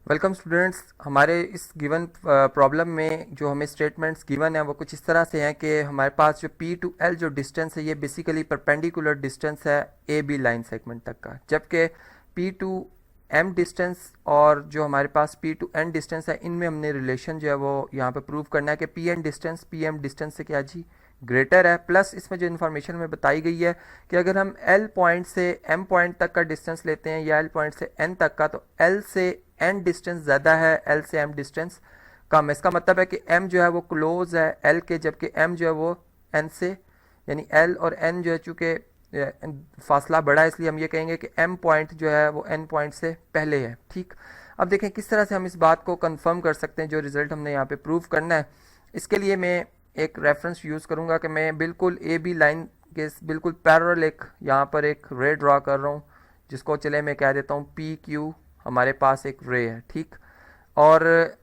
Welcome students. हमारे इस given problem में जो हमें स्टेटमेंट्स गिवन है वो कुछ इस तरह से हैं कि हमारे पास जो P टू L जो डिस्टेंस है ये बेसिकली परपेंडिकुलर डिस्टेंस है ए बी लाइन सेगमेंट तक का, जबकि P टू M डिस्टेंस और जो हमारे पास P टू N डिस्टेंस है इनमें हमने रिलेशन जो है वो यहाँ पे प्रूव करना है कि P डिस्टेंस PM डिस्टेंस से क्या जी ग्रेटर है। प्लस इसमें जो इन्फॉर्मेशन में बताई गई है कि अगर हम L पॉइंट से M पॉइंट तक का डिस्टेंस लेते हैं या L पॉइंट से N तक का, तो L से N डिस्टेंस ज़्यादा है, L से M डिस्टेंस कम है। इसका मतलब है कि M जो है वो क्लोज है L के, जबकि M जो है वो N से, यानी L और N जो है चूँकि फासला बड़ा है इसलिए हम ये कहेंगे कि M पॉइंट जो है वो N पॉइंट से पहले है। ठीक, अब देखें किस तरह से हम इस बात को कंफर्म कर सकते हैं जो रिजल्ट हमने यहाँ पे प्रूव करना है। इसके लिए मैं एक रेफरेंस यूज़ करूँगा कि मैं बिल्कुल ए बी लाइन के बिल्कुल पैरेलल एक यहाँ पर एक रे ड्रा कर रहा हूँ, जिसको चले मैं कह देता हूँ पी क्यू हमारे पास एक रे है। ठीक, और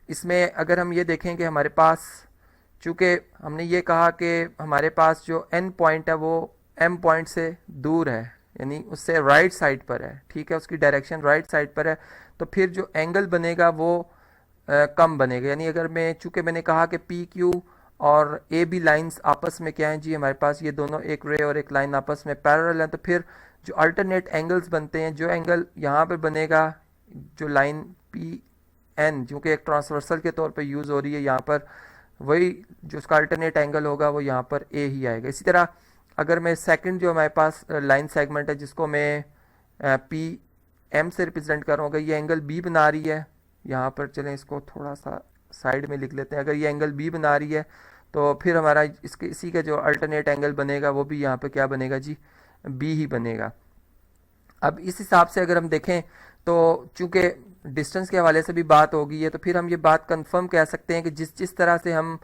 इसमें अगर हम ये देखें कि हमारे पास, चूँकि हमने ये कहा कि हमारे पास जो एन पॉइंट है वो एम पॉइंट से दूर है, यानी उससे राइट साइड पर है। ठीक है, उसकी डायरेक्शन राइट साइड पर है, तो फिर जो एंगल बनेगा वो कम बनेगा। यानी अगर मैं, चूँकि मैंने कहा कि पी क्यू और ए बी लाइंस आपस में क्या हैं जी, हमारे पास ये दोनों एक रे और एक लाइन आपस में पैरेलल हैं, तो फिर जो अल्टरनेट एंगल्स बनते हैं, जो एंगल यहाँ पे बनेगा, जो लाइन पी एन जो कि एक ट्रांसवर्सल के तौर पे यूज़ हो रही है यहाँ पर, वही जो उसका अल्टरनेट एंगल होगा वो यहाँ पर ए ही आएगा। इसी तरह अगर मैं सेकंड जो हमारे पास लाइन सेगमेंट है जिसको मैं पी एम से रिप्रेजेंट कर रहा हूँ, अगर ये एंगल बी बना रही है, यहाँ पर चलें इसको थोड़ा सा साइड में लिख लेते हैं, अगर ये एंगल बी बना रही है तो फिर हमारा इसके इसी का जो अल्टरनेट एंगल बनेगा वो भी यहाँ पर क्या बनेगा जी, बी ही बनेगा। अब इस हिसाब से अगर हम देखें तो चूंकि डिस्टेंस के हवाले से भी बात होगी है, तो फिर हम ये बात कंफर्म कह सकते हैं कि जिस जिस तरह से हम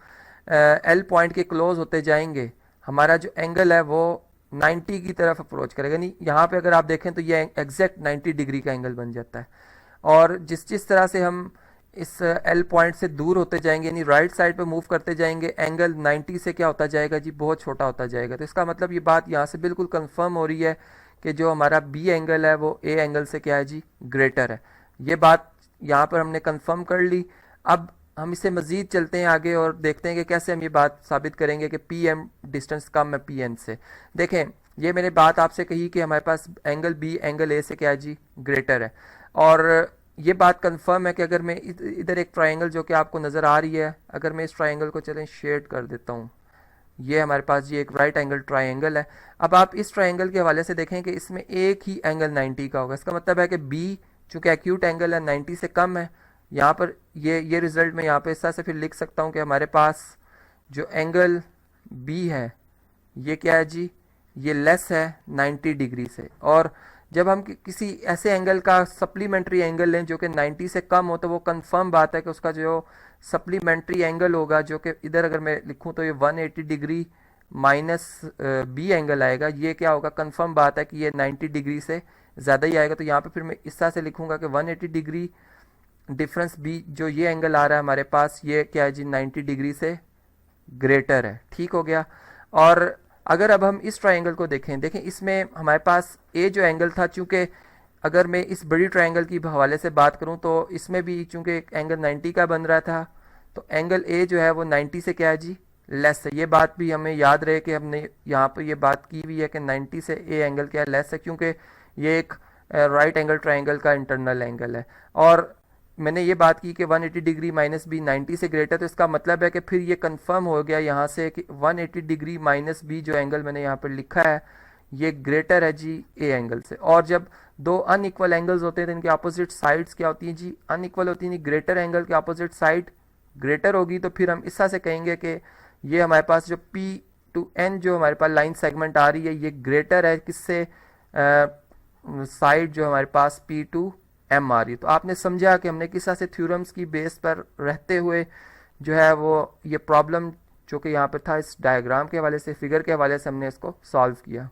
एल पॉइंट के क्लोज होते जाएंगे हमारा जो एंगल है वो 90 की तरफ अप्रोच करेगा। नहीं, यहाँ पे अगर आप देखें तो ये एग्जैक्ट 90 डिग्री का एंगल बन जाता है। और जिस जिस तरह से हम इस एल पॉइंट से दूर होते जाएंगे, यानी राइट साइड पे मूव करते जाएंगे, एंगल 90 से क्या होता जाएगा जी, बहुत छोटा होता जाएगा। तो इसका मतलब ये बात यहाँ से बिल्कुल कंफर्म हो रही है कि जो हमारा बी एंगल है वो ए एंगल से क्या है जी, ग्रेटर है। ये बात यहाँ पर हमने कंफर्म कर ली। अब हम इससे मज़ीद चलते हैं आगे और देखते हैं कि कैसे हम ये बात साबित करेंगे कि पी एम डिस्टेंस कम है पी एन से। देखें, ये मैंने बात आपसे कही कि हमारे पास एंगल बी एंगल ए से क्या है जी, ग्रेटर है। और ये बात कंफर्म है कि अगर मैं इधर एक ट्रायंगल जो कि आपको नज़र आ रही है, अगर मैं इस ट्रायंगल को चलें शेड कर देता हूँ, ये हमारे पास ये एक राइट एंगल ट्रायंगल है। अब आप इस ट्रायंगल के हवाले से देखें कि इसमें एक ही एंगल 90 का होगा। इसका मतलब है कि बी चूँकि एक्यूट एंगल है 90 से कम है। यहाँ पर ये रिजल्ट मैं यहाँ पे इस तरह से फिर लिख सकता हूँ कि हमारे पास जो एंगल बी है ये क्या है जी, ये लेस है 90 डिग्री से। और जब हम किसी ऐसे एंगल का सप्लीमेंट्री एंगल लें जो कि 90 से कम हो, तो वो कंफर्म बात है कि उसका जो सप्लीमेंट्री एंगल होगा, जो कि इधर अगर मैं लिखूं तो ये 180 डिग्री माइनस बी एंगल आएगा, ये क्या होगा, कंफर्म बात है कि ये 90 डिग्री से ज़्यादा ही आएगा। तो यहाँ पे फिर मैं इस तरह से लिखूंगा कि 180 डिग्री डिफरेंस बी, जो ये एंगल आ रहा है हमारे पास, ये क्या है जी, 90 डिग्री से ग्रेटर है। ठीक हो गया। और अगर अब हम इस ट्रायंगल को देखें इसमें हमारे पास ए जो एंगल था, चूंकि अगर मैं इस बड़ी ट्रायंगल की हवाले से बात करूं तो इसमें भी चूंकि एंगल 90 का बन रहा था, तो एंगल ए जो है वो 90 से क्या है जी, लेस है। ये बात भी हमें याद रहे कि हमने यहाँ पर ये बात की हुई है कि 90 से ए एंगल क्या है, लेस है, क्योंकि ये एक राइट एंगल ट्रायंगल का इंटरनल एंगल है। और मैंने ये बात की कि 180 डिग्री माइनस बी 90 से ग्रेटर, तो इसका मतलब है कि फिर ये कंफर्म हो गया यहाँ से कि 180 डिग्री माइनस बी जो एंगल मैंने यहाँ पर लिखा है ये ग्रेटर है जी ए एंगल से। और जब दो अनइक्वल एंगल्स होते हैं तो इनके अपोजिट साइड्स क्या होती हैं जी, अनइक्वल होती हैं। ग्रेटर एंगल के अपोजिट साइड ग्रेटर होगी, तो फिर हम इस तरह से कहेंगे कि ये हमारे पास जो पी टू एन जो हमारे पास लाइन सेगमेंट आ रही है ये ग्रेटर है किससे, साइड जो हमारे पास पी टू एम आ रही है। तो आपने समझा कि हमने किस तरह से थ्योरम्स की बेस पर रहते हुए जो है वो ये प्रॉब्लम जो कि यहाँ पर था इस डायग्राम के हवाले से, फिगर के हवाले से हमने इसको सॉल्व किया।